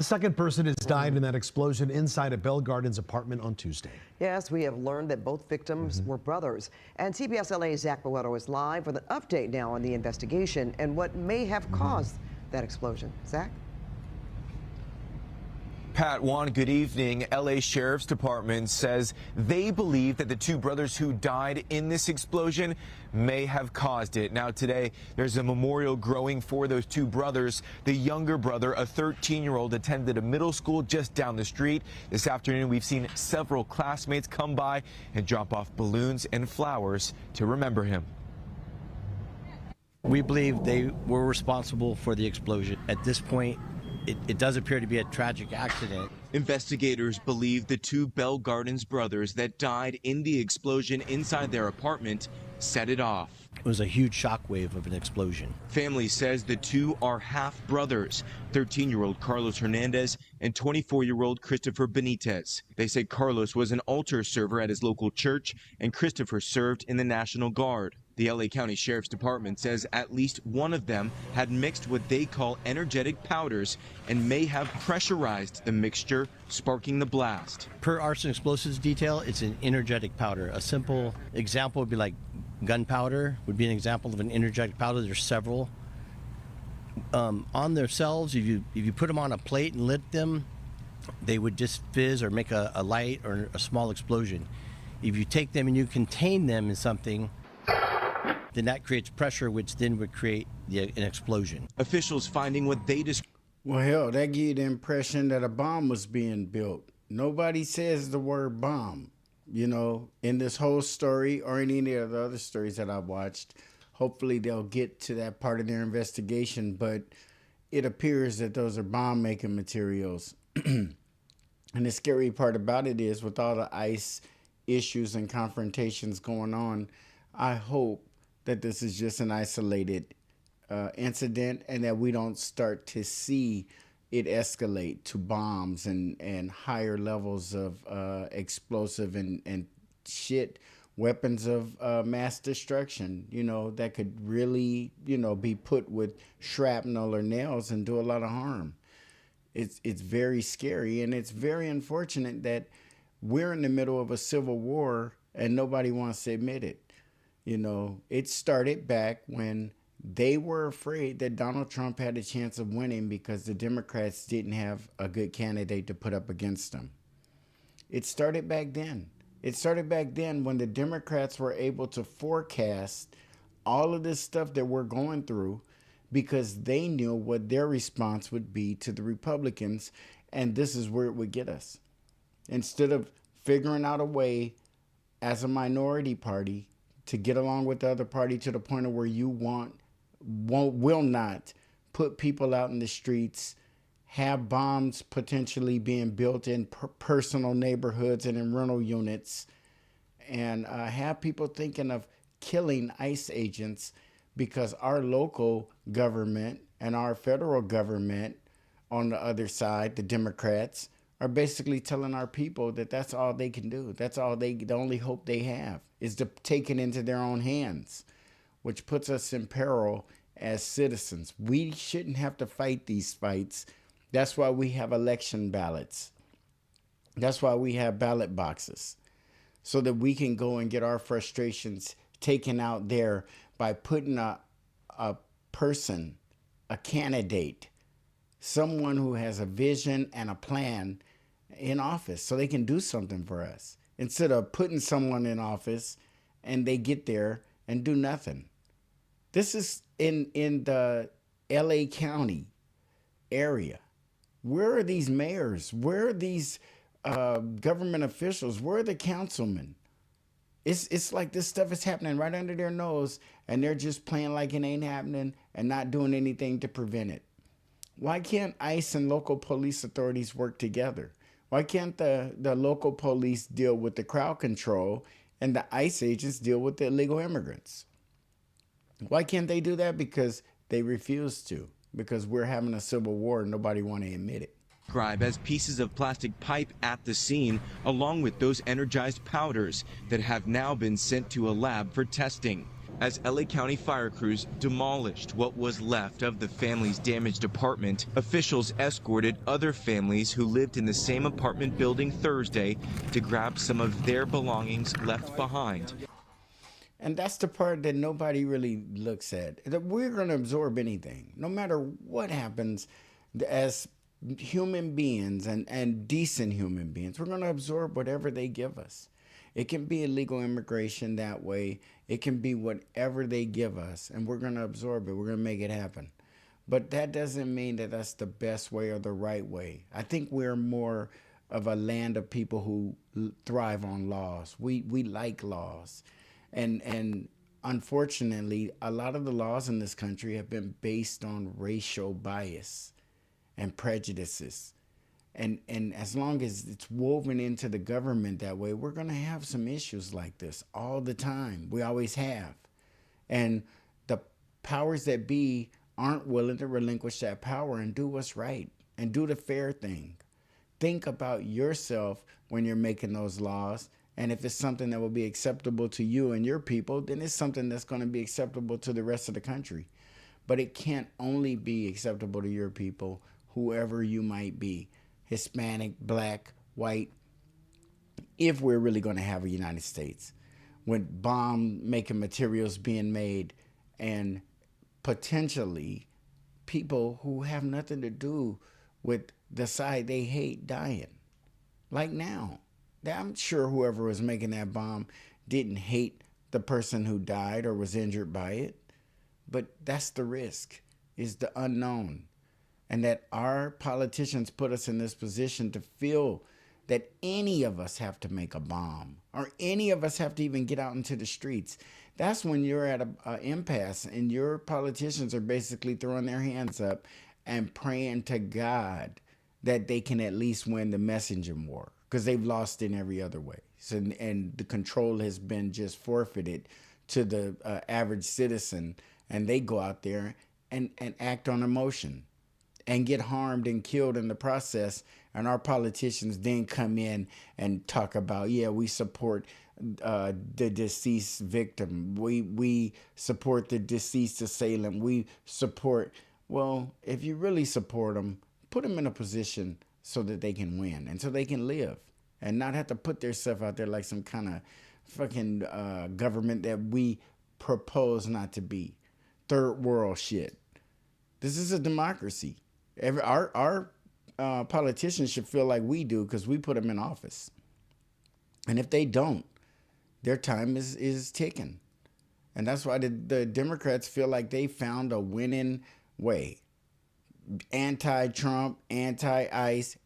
second person has died in that explosion inside a Bell Gardens apartment on Tuesday. Yes, we have learned that both victims were brothers. And CBS LA's Zach Boetto is live with an update now on the investigation and what may have caused that explosion. Zach? Pat, Juan, good evening. LA Sheriff's Department says they believe that the two brothers who died in this explosion may have caused it. Now, today, there's a memorial growing for those two brothers. The younger brother, a 13-year-old, attended a middle school just down the street. This afternoon, we've seen several classmates come by and drop off balloons and flowers to remember him. We believe they were responsible for the explosion. At this point, it does appear to be a tragic accident. Investigators believe the two Bell Gardens brothers that died in the explosion inside their apartment set it off. It was a huge shockwave of an explosion. Family says the two are half brothers, 13-year-old Carlos Hernandez and 24-year-old Christopher Benitez. They say Carlos was an altar server at his local church and Christopher served in the National Guard. The LA County Sheriff's Department says at least one of them had mixed what they call energetic powders and may have pressurized the mixture, sparking the blast. Per arson explosives detail, it's an energetic powder. A simple example would be like gunpowder would be an example of an energetic powder. There's several. On themselves, if you put them on a plate and lit them, they would just fizz or make a light or a small explosion. If you take them and you contain them in something, then that creates pressure, which then would create an explosion. Officials finding what they described. Well, hell, that gave you the impression that a bomb was being built. Nobody says the word bomb, you know, in this whole story or in any of the other stories that I've watched. Hopefully they'll get to that part of their investigation, but it appears that those are bomb-making materials. And the scary part about it is, with all the ICE issues and confrontations going on, I hope that this is just an isolated incident and that we don't start to see it escalate to bombs and higher levels of explosive and shit, weapons of mass destruction, you know, that could really, you know, be put with shrapnel or nails and do a lot of harm. It's very scary, and it's very unfortunate that we're in the middle of a civil war and nobody wants to admit it. You know, it started back when they were afraid that Donald Trump had a chance of winning because the Democrats didn't have a good candidate to put up against them. It started back then. It started back then when the Democrats were able to forecast all of this stuff that we're going through because they knew what their response would be to the Republicans, and this is where it would get us. Instead of figuring out a way as a minority party to get along with the other party to the point of where you will not put people out in the streets, have bombs potentially being built in personal neighborhoods and in rental units, and have people thinking of killing ICE agents because our local government and our federal government on the other side, the Democrats, are basically telling our people that that's all they can do. That's all the only hope they have is to take it into their own hands, which puts us in peril as citizens. We shouldn't have to fight these fights. That's why we have election ballots. That's why we have ballot boxes, so that we can go and get our frustrations taken out there by putting a person, a candidate, someone who has a vision and a plan in office so they can do something for us, instead of putting someone in office and they get there and do nothing. This is in the LA County area. Where are these mayors? Where are these government officials? Where are the councilmen? It's like this stuff is happening right under their nose and they're just playing like it ain't happening and not doing anything to prevent it. Why can't ICE and local police authorities work together? Why can't the local police deal with the crowd control and the ICE agents deal with the illegal immigrants? Why can't they do that? Because they refuse to. Because we're having a civil war and nobody want to admit it. Described as pieces of plastic pipe at the scene, along with those energized powders that have now been sent to a lab for testing. As LA County fire crews demolished what was left of the family's damaged apartment, officials escorted other families who lived in the same apartment building Thursday to grab some of their belongings left behind. And that's the part that nobody really looks at. That we're going to absorb anything, no matter what happens. As human beings and decent human beings, we're going to absorb whatever they give us. It can be illegal immigration that way. It can be whatever they give us, and we're going to absorb it. We're going to make it happen. But that doesn't mean that that's the best way or the right way. I think we're more of a land of people who thrive on laws. We like laws. And unfortunately, a lot of the laws in this country have been based on racial bias and prejudices. And as long as it's woven into the government that way, we're going to have some issues like this all the time. We always have. And the powers that be aren't willing to relinquish that power and do what's right and do the fair thing. Think about yourself when you're making those laws. And if it's something that will be acceptable to you and your people, then it's something that's going to be acceptable to the rest of the country. But it can't only be acceptable to your people, whoever you might be, Hispanic, black, white, if we're really going to have a United States. With bomb-making materials being made and potentially people who have nothing to do with the side they hate dying. Like now. I'm sure whoever was making that bomb didn't hate the person who died or was injured by it. But that's the risk, is the unknown. And that our politicians put us in this position to feel that any of us have to make a bomb or any of us have to even get out into the streets. That's when you're at an impasse and your politicians are basically throwing their hands up and praying to God that they can at least win the messaging war, because they've lost in every other way. So, and the control has been just forfeited to the average citizen, and they go out there and act on emotion and get harmed and killed in the process. And our politicians then come in and talk about, yeah, we support the deceased victim. We support the deceased assailant. We support, well, if you really support them, put them in a position so that they can win and so they can live and not have to put their stuff out there like some kind of fucking government that we propose not to be. Third world shit. This is a democracy. Our politicians should feel like we do because we put them in office. And if they don't, their time is ticking. And that's why the Democrats feel like they found a winning way. Anti-Trump, anti-ICE,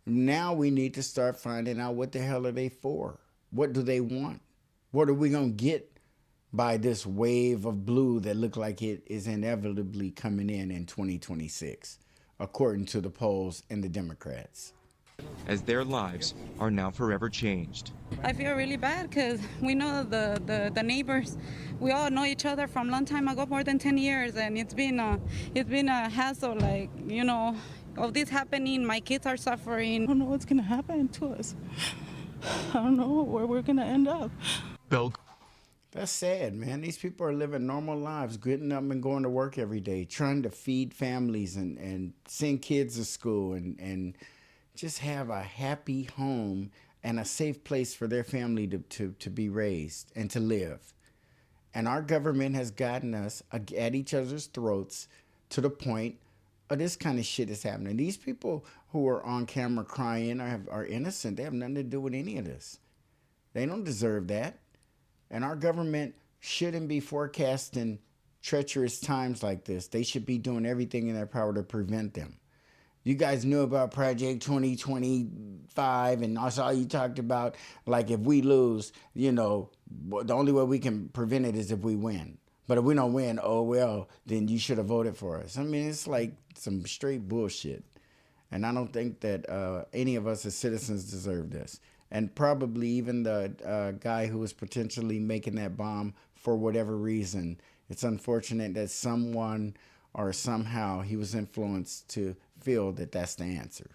now we need to start finding out what the hell are they for? What do they want? What are we going to get by this wave of blue that look like it is inevitably coming in 2026, according to the polls and the Democrats? As their lives are now forever changed. I feel really bad because we know the neighbors. We all know each other from a long time ago, more than 10 years, and it's been a hassle, like, you know, of this happening. My kids are suffering. I don't know what's gonna happen to us. I don't know where we're gonna end up. That's sad, man. These people are living normal lives, getting up and going to work every day, trying to feed families and send kids to school and just have a happy home and a safe place for their family to be raised and to live. And our government has gotten us at each other's throats to the point of this kind of shit is happening. These people who are on camera crying are innocent. They have nothing to do with any of this. They don't deserve that. And our government shouldn't be forecasting treacherous times like this. They should be doing everything in their power to prevent them. You guys knew about Project 2025, and I saw you talked about, like, if we lose, you know, the only way we can prevent it is if we win. But if we don't win, oh, well, then you should have voted for us. I mean, it's like some straight bullshit. And I don't think that any of us as citizens deserve this. And probably even the guy who was potentially making that bomb for whatever reason. It's unfortunate that someone or somehow he was influenced to feel that that's the answer.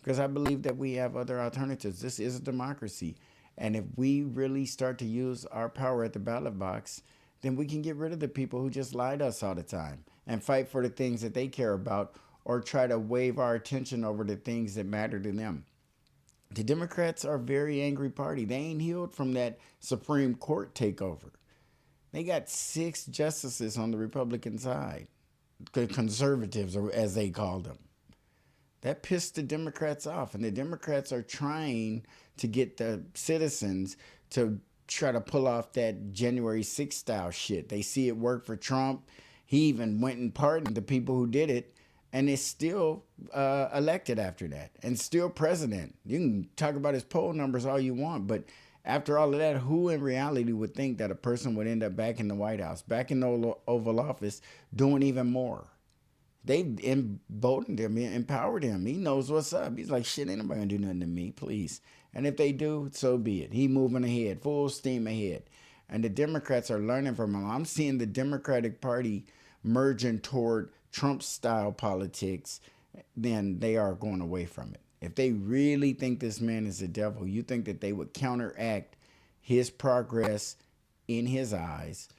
Because I believe that we have other alternatives. This is a democracy. And if we really start to use our power at the ballot box, then we can get rid of the people who just lie to us all the time and fight for the things that they care about, or try to wave our attention over the things that matter to them. The Democrats are a very angry party. They ain't healed from that Supreme Court takeover. They got 6 justices on the Republican side, conservatives, or as they call them. That pissed the Democrats off, and the Democrats are trying to get the citizens to try to pull off that January 6th style shit. They see it work for Trump. He even went and pardoned the people who did it, and is still elected after that, and still president. You can talk about his poll numbers all you want, but after all of that, who in reality would think that a person would end up back in the White House, back in the Oval Office, doing even more? They emboldened him, empowered him. He knows what's up. He's like, shit, ain't nobody gonna do nothing to me, please. And if they do, so be it. He moving ahead, full steam ahead. And the Democrats are learning from him. I'm seeing the Democratic Party merging toward Trump-style politics, then they are going away from it. If they really think this man is the devil, you think that they would counteract his progress in his eyes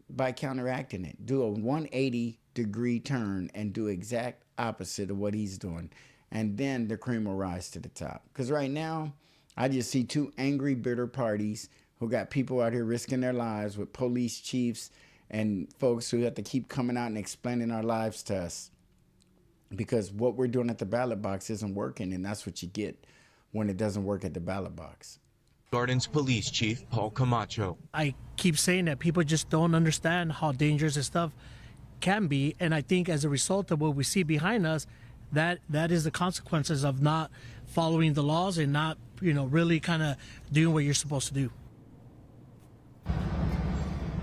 by counteracting it. Do a 180-degree turn and do exact opposite of what he's doing. And then the cream will rise to the top. Because right now, I just see 2 angry, bitter parties who got people out here risking their lives with police chiefs and folks who have to keep coming out and explaining our lives to us. Because what we're doing at the ballot box isn't working, and that's what you get when it doesn't work at the ballot box. Gardens Police Chief Paul Camacho. I keep saying that people just don't understand how dangerous this stuff can be, and I think as a result of what we see behind us, that is the consequences of not following the laws and not, really kind of doing what you're supposed to do.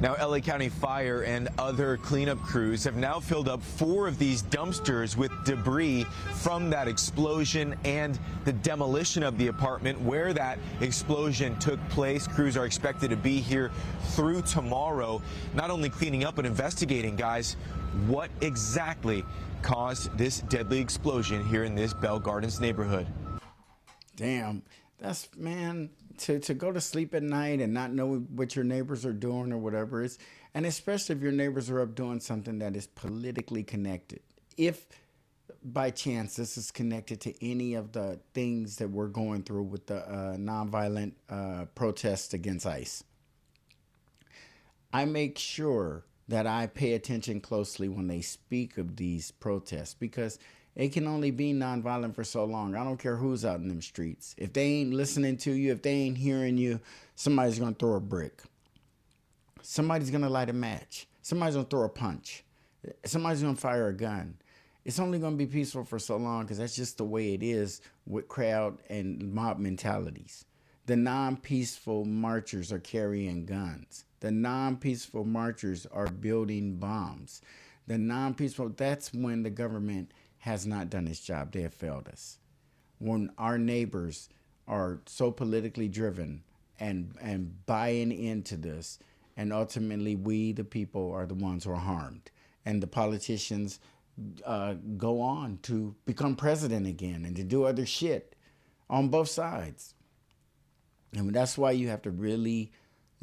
Now, LA County Fire and other cleanup crews have now filled up 4 of these dumpsters with debris from that explosion and the demolition of the apartment where that explosion took place. Crews are expected to be here through tomorrow, not only cleaning up but investigating, guys, what exactly caused this deadly explosion here in this Bell Gardens neighborhood. Damn, that's, man, to go to sleep at night and not know what your neighbors are doing or whatever is, and especially if your neighbors are up doing something that is politically connected. If by chance this is connected to any of the things that we're going through with the nonviolent protests against ICE, I make sure that I pay attention closely when they speak of these protests, because it can only be nonviolent for so long. I don't care who's out in them streets. If they ain't listening to you, if they ain't hearing you, somebody's going to throw a brick. Somebody's going to light a match. Somebody's going to throw a punch. Somebody's going to fire a gun. It's only going to be peaceful for so long because that's just the way it is with crowd and mob mentalities. The non-peaceful marchers are carrying guns. The non-peaceful marchers are building bombs. The non-peaceful, that's when the government has not done its job. They have failed us. When our neighbors are so politically driven and buying into this, and ultimately we, the people, are the ones who are harmed. And the politicians go on to become president again and to do other shit on both sides. And that's why you have to really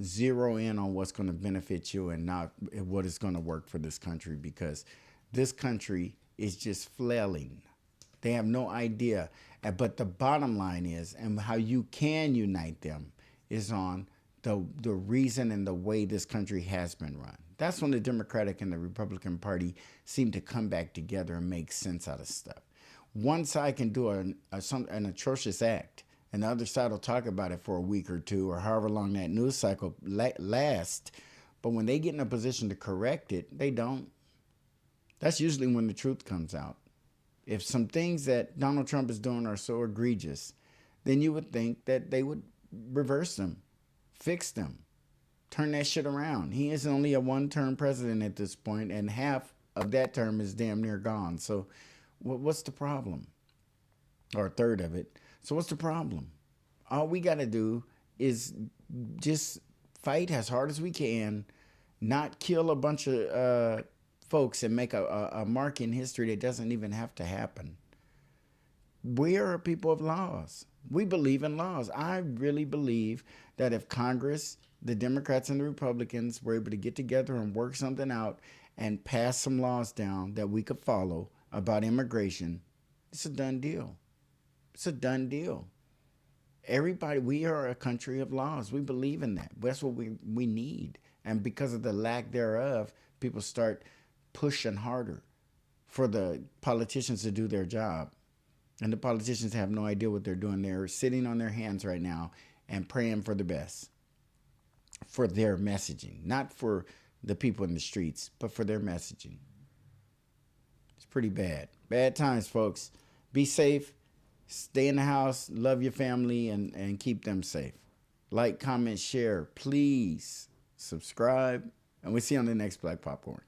zero in on what's going to benefit you and not what is going to work for this country, because this country is just flailing. They have no idea. But the bottom line is, and how you can unite them, is on the reason and the way this country has been run. That's when the Democratic and the Republican Party seem to come back together and make sense out of stuff. One side can do an atrocious act, and the other side will talk about it for a week or 2 or however long that news cycle lasts. But when they get in a position to correct it, they don't. That's usually when the truth comes out. If some things that Donald Trump is doing are so egregious, then you would think that they would reverse them, fix them, turn that shit around. He is only a 1-term president at this point, and half of that term is damn near gone. So what's the problem? Or a third of it. So what's the problem? All we got to do is just fight as hard as we can, not kill a bunch of folks and make a mark in history that doesn't even have to happen. We are a people of laws. We believe in laws. I really believe that if Congress the Democrats and the Republicans were able to get together and work something out and pass some laws down that we could follow about immigration, it's a done deal. It's a done deal. Everybody, we are a country of laws. We believe in that. That's what we need. And because of the lack thereof, people start pushing harder for the politicians to do their job. And the politicians have no idea what they're doing. They're sitting on their hands right now and praying for the best, for their messaging, not for the people in the streets, but for their messaging. It's pretty bad. Bad times, folks. Be safe. Stay in the house. Love your family and keep them safe. Like, comment, share. Please subscribe. And we'll see you on the next Black Popcorn.